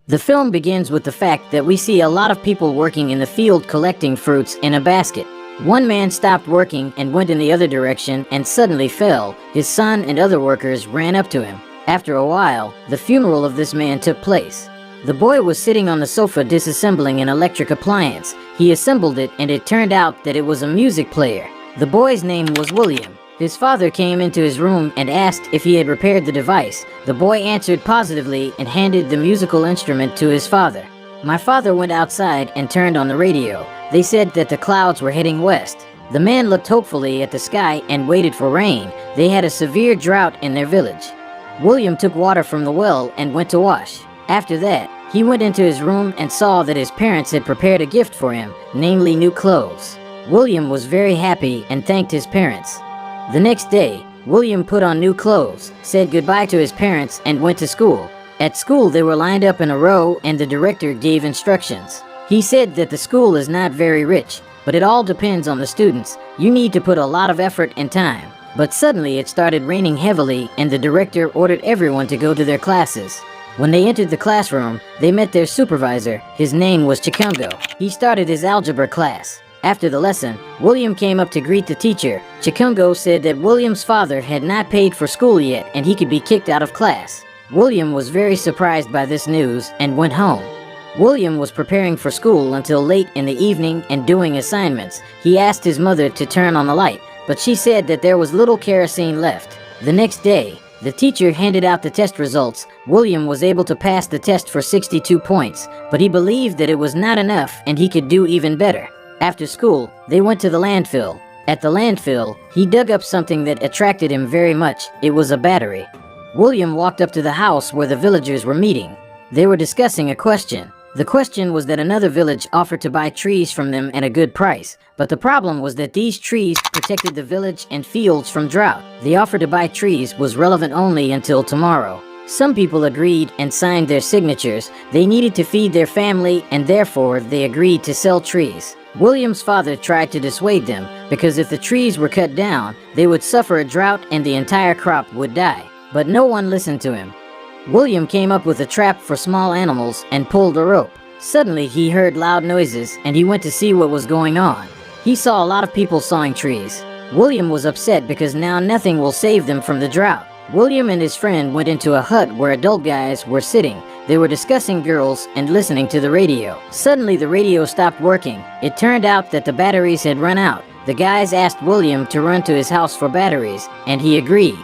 The film begins with the fact that we see a lot of people working in the field collecting fruits in a basket. One man stopped working and went in the other direction and suddenly fell. His son and other workers ran up to him. After a while, the funeral of this man took place. The boy was sitting on the sofa disassembling an electric appliance. He assembled it and it turned out that it was a music player. The boy's name was William. His father came into his room and asked if he had repaired the device. The boy answered positively and handed the musical instrument to his father. My father went outside and turned on the radio. They said that the clouds were heading west. The man looked hopefully at the sky and waited for rain. They had a severe drought in their village. William took water from the well and went to wash. After that, he went into his room and saw that his parents had prepared a gift for him, namely new clothes. William was very happy and thanked his parents. The next day, William put on new clothes, said goodbye to his parents, and went to school. At school, they were lined up in a row and the director gave instructions. He said that the school is not very rich, but it all depends on the students. You need to put a lot of effort and time. But suddenly it started raining heavily and the director ordered everyone to go to their classes. When they entered the classroom, they met their supervisor. His name was Chikungo. He started his algebra class. After the lesson, William came up to greet the teacher. Chikungo said that William's father had not paid for school yet and he could be kicked out of class. William was very surprised by this news and went home. William was preparing for school until late in the evening and doing assignments. He asked his mother to turn on the light, but she said that there was little kerosene left. The next day, the teacher handed out the test results. William was able to pass the test for 62 points, but he believed that it was not enough and he could do even better. After school, they went to the landfill. At the landfill, he dug up something that attracted him very much. It was a battery. William walked up to the house where the villagers were meeting. They were discussing a question. The question was that another village offered to buy trees from them at a good price, but the problem was that these trees protected the village and fields from drought. The offer to buy trees was relevant only until tomorrow. Some people agreed and signed their signatures. They needed to feed their family and therefore they agreed to sell trees. William's father tried to dissuade them because if the trees were cut down, they would suffer a drought and the entire crop would die. But no one listened to him. William came up with a trap for small animals and pulled a rope. Suddenly he heard loud noises and he went to see what was going on. He saw a lot of people sawing trees. William was upset because now nothing will save them from the drought. William and his friend went into a hut where adult guys were sitting. They were discussing girls and listening to the radio. Suddenly the radio stopped working. It turned out that the batteries had run out. The guys asked William to run to his house for batteries, and he agreed.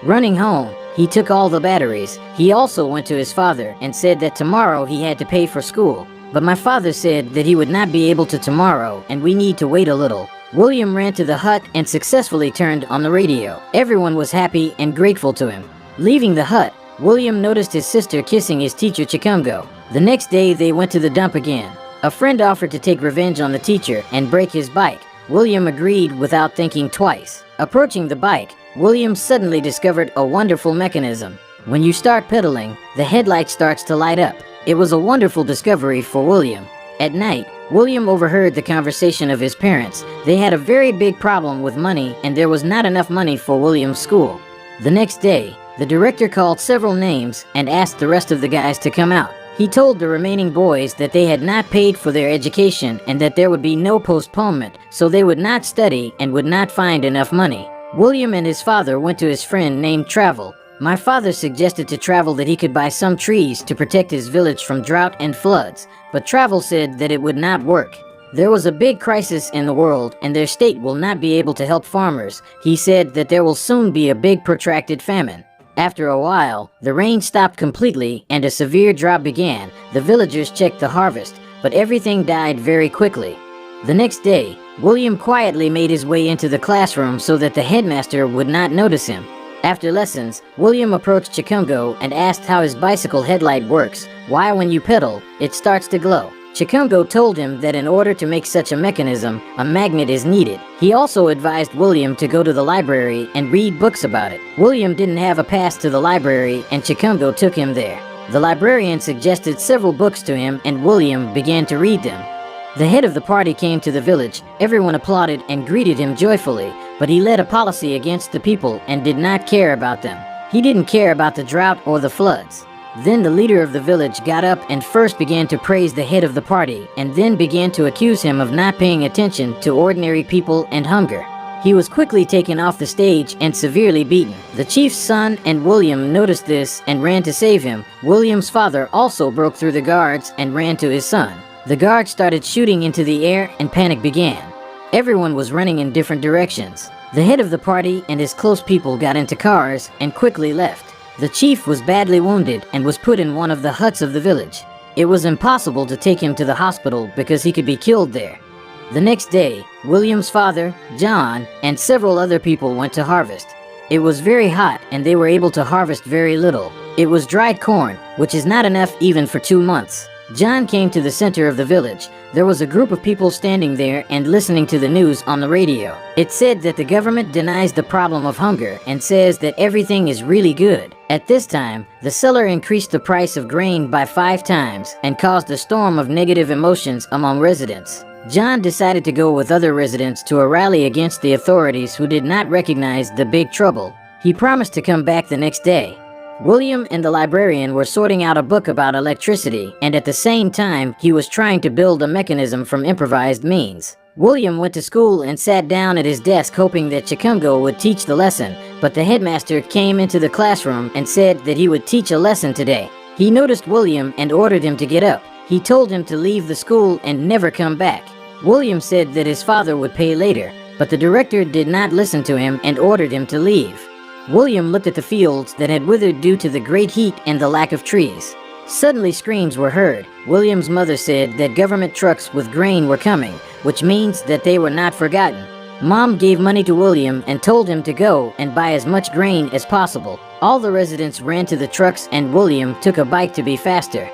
Running home, he took all the batteries. He also went to his father and said that tomorrow he had to pay for school. But my father said that he would not be able to tomorrow and we need to wait a little. William ran to the hut and successfully turned on the radio. Everyone was happy and grateful to him. Leaving the hut, William noticed his sister kissing his teacher Chikungo. The next day they went to the dump again. A friend offered to take revenge on the teacher and break his bike. William agreed without thinking twice. Approaching the bike, William suddenly discovered a wonderful mechanism. When you start pedaling, the headlight starts to light up. It was a wonderful discovery for William. At night, William overheard the conversation of his parents. They had a very big problem with money and there was not enough money for William's school. The next day, the director called several names and asked the rest of the guys to come out. He told the remaining boys that they had not paid for their education and that there would be no postponement, so they would not study and would not find enough money. William and his father went to his friend named Travel. My father suggested to Travel that he could buy some trees to protect his village from drought and floods, but Travel said that it would not work. There was a big crisis in the world and their state will not be able to help farmers. He said that there will soon be a big protracted famine. After a while, the rain stopped completely and a severe drought began. The villagers checked the harvest, but everything died very quickly. The next day, William quietly made his way into the classroom so that the headmaster would not notice him. After lessons, William approached Chikungo and asked how his bicycle headlight works, why when you pedal, it starts to glow. Chikungo told him that in order to make such a mechanism, a magnet is needed. He also advised William to go to the library and read books about it. William didn't have a pass to the library and Chikungo took him there. The librarian suggested several books to him and William began to read them. The head of the party came to the village. Everyone applauded and greeted him joyfully, but he led a policy against the people and did not care about them. He didn't care about the drought or the floods. Then the leader of the village got up and first began to praise the head of the party, and then began to accuse him of not paying attention to ordinary people and hunger. He was quickly taken off the stage and severely beaten. The chief's son and William noticed this and ran to save him. William's father also broke through the guards and ran to his son. The guards started shooting into the air and panic began. Everyone was running in different directions. The head of the party and his close people got into cars and quickly left. The chief was badly wounded and was put in one of the huts of the village. It was impossible to take him to the hospital because he could be killed there. The next day, William's father, John, and several other people went to harvest. It was very hot and they were able to harvest very little. It was dried corn, which is not enough even for 2 months. John came to the center of the village. There was a group of people standing there and listening to the news on the radio. It said that the government denies the problem of hunger and says that everything is really good. At this time, the seller increased the price of grain by 5 times and caused a storm of negative emotions among residents. John decided to go with other residents to a rally against the authorities who did not recognize the big trouble. He promised to come back the next day. William and the librarian were sorting out a book about electricity, and at the same time, he was trying to build a mechanism from improvised means. William went to school and sat down at his desk hoping that Chikungo would teach the lesson, but the headmaster came into the classroom and said that he would teach a lesson today. He noticed William and ordered him to get up. He told him to leave the school and never come back. William said that his father would pay later, but the director did not listen to him and ordered him to leave. William looked at the fields that had withered due to the great heat and the lack of trees. Suddenly screams were heard. William's mother said that government trucks with grain were coming, which means that they were not forgotten. Mom gave money to William and told him to go and buy as much grain as possible. All the residents ran to the trucks and William took a bike to be faster.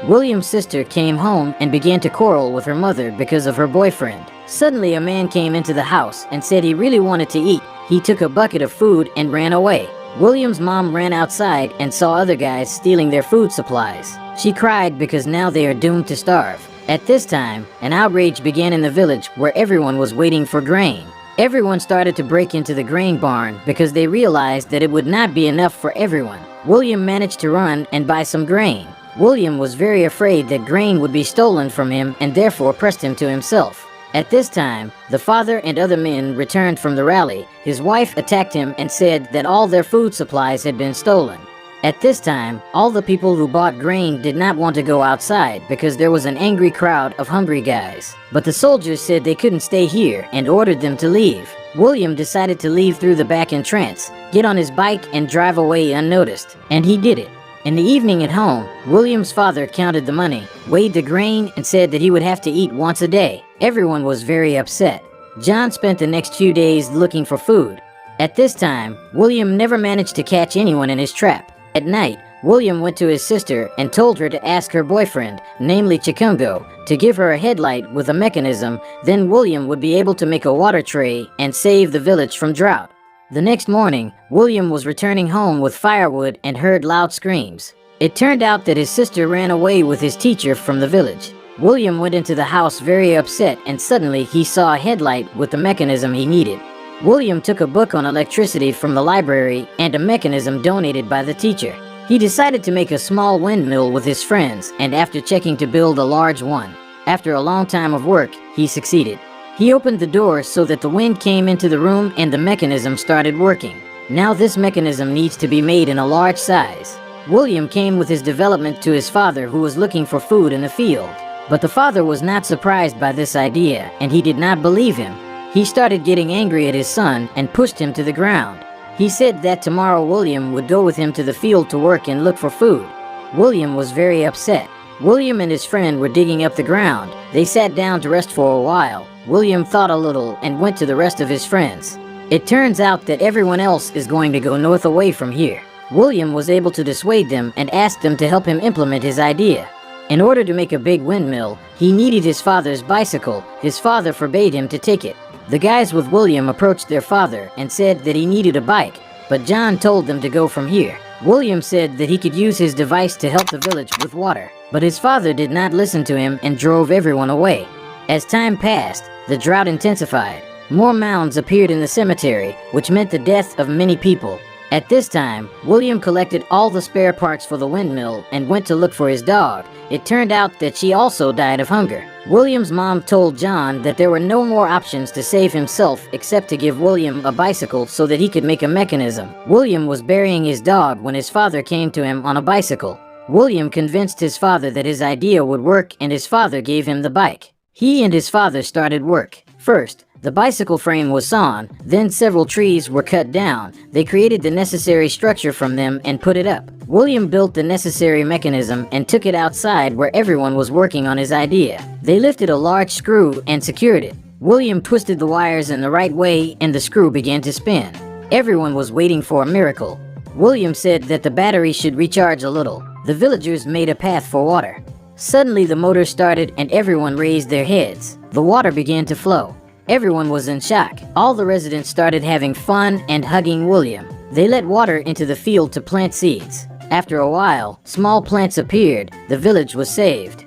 William's sister came home and began to quarrel with her mother because of her boyfriend. Suddenly a man came into the house and said he really wanted to eat. He took a bucket of food and ran away. William's mom ran outside and saw other guys stealing their food supplies. She cried because now they are doomed to starve. At this time, an outrage began in the village where everyone was waiting for grain. Everyone started to break into the grain barn because they realized that it would not be enough for everyone. William managed to run and buy some grain. William was very afraid that grain would be stolen from him and therefore pressed him to himself. At this time, the father and other men returned from the rally. His wife attacked him and said that all their food supplies had been stolen. At this time, all the people who bought grain did not want to go outside because there was an angry crowd of hungry guys. But the soldiers said they couldn't stay here and ordered them to leave. William decided to leave through the back entrance, get on his bike and drive away unnoticed. And he did it. In the evening at home, William's father counted the money, weighed the grain, and said that he would have to eat once a day. Everyone was very upset. John spent the next few days looking for food. At this time, William never managed to catch anyone in his trap. At night, William went to his sister and told her to ask her boyfriend, namely Chikungo, to give her a headlight with a mechanism. Then William would be able to make a water tray and save the village from drought. The next morning, William was returning home with firewood and heard loud screams. It turned out that his sister ran away with his teacher from the village. William went into the house very upset and suddenly he saw a headlight with the mechanism he needed. William took a book on electricity from the library and a mechanism donated by the teacher. He decided to make a small windmill with his friends and after checking to build a large one. After a long time of work, he succeeded. He opened the door so that the wind came into the room and the mechanism started working. Now this mechanism needs to be made in a large size. William came with his development to his father who was looking for food in the field. But the father was not surprised by this idea and he did not believe him. He started getting angry at his son and pushed him to the ground. He said that tomorrow William would go with him to the field to work and look for food. William was very upset. William and his friend were digging up the ground. They sat down to rest for a while. William thought a little and went to the rest of his friends. It turns out that everyone else is going to go north away from here. William was able to dissuade them and asked them to help him implement his idea. In order to make a big windmill, he needed his father's bicycle. His father forbade him to take it. The guys with William approached their father and said that he needed a bike, but John told them to go from here. William said that he could use his device to help the village with water, but his father did not listen to him and drove everyone away. As time passed, the drought intensified. More mounds appeared in the cemetery, which meant the death of many people. At this time, William collected all the spare parts for the windmill and went to look for his dog. It turned out that she also died of hunger. William's mom told John that there were no more options to save himself except to give William a bicycle so that he could make a mechanism. William was burying his dog when his father came to him on a bicycle. William convinced his father that his idea would work, and his father gave him the bike. He and his father started work. First, the bicycle frame was sawn, then several trees were cut down. They created the necessary structure from them and put it up. William built the necessary mechanism and took it outside where everyone was working on his idea. They lifted a large screw and secured it. William twisted the wires in the right way and the screw began to spin. Everyone was waiting for a miracle. William said that the battery should recharge a little. The villagers made a path for water. Suddenly the motor started and everyone raised their heads. The water began to flow. Everyone was in shock. All the residents started having fun and hugging William. They let water into the field to plant seeds. After a while, small plants appeared. The village was saved.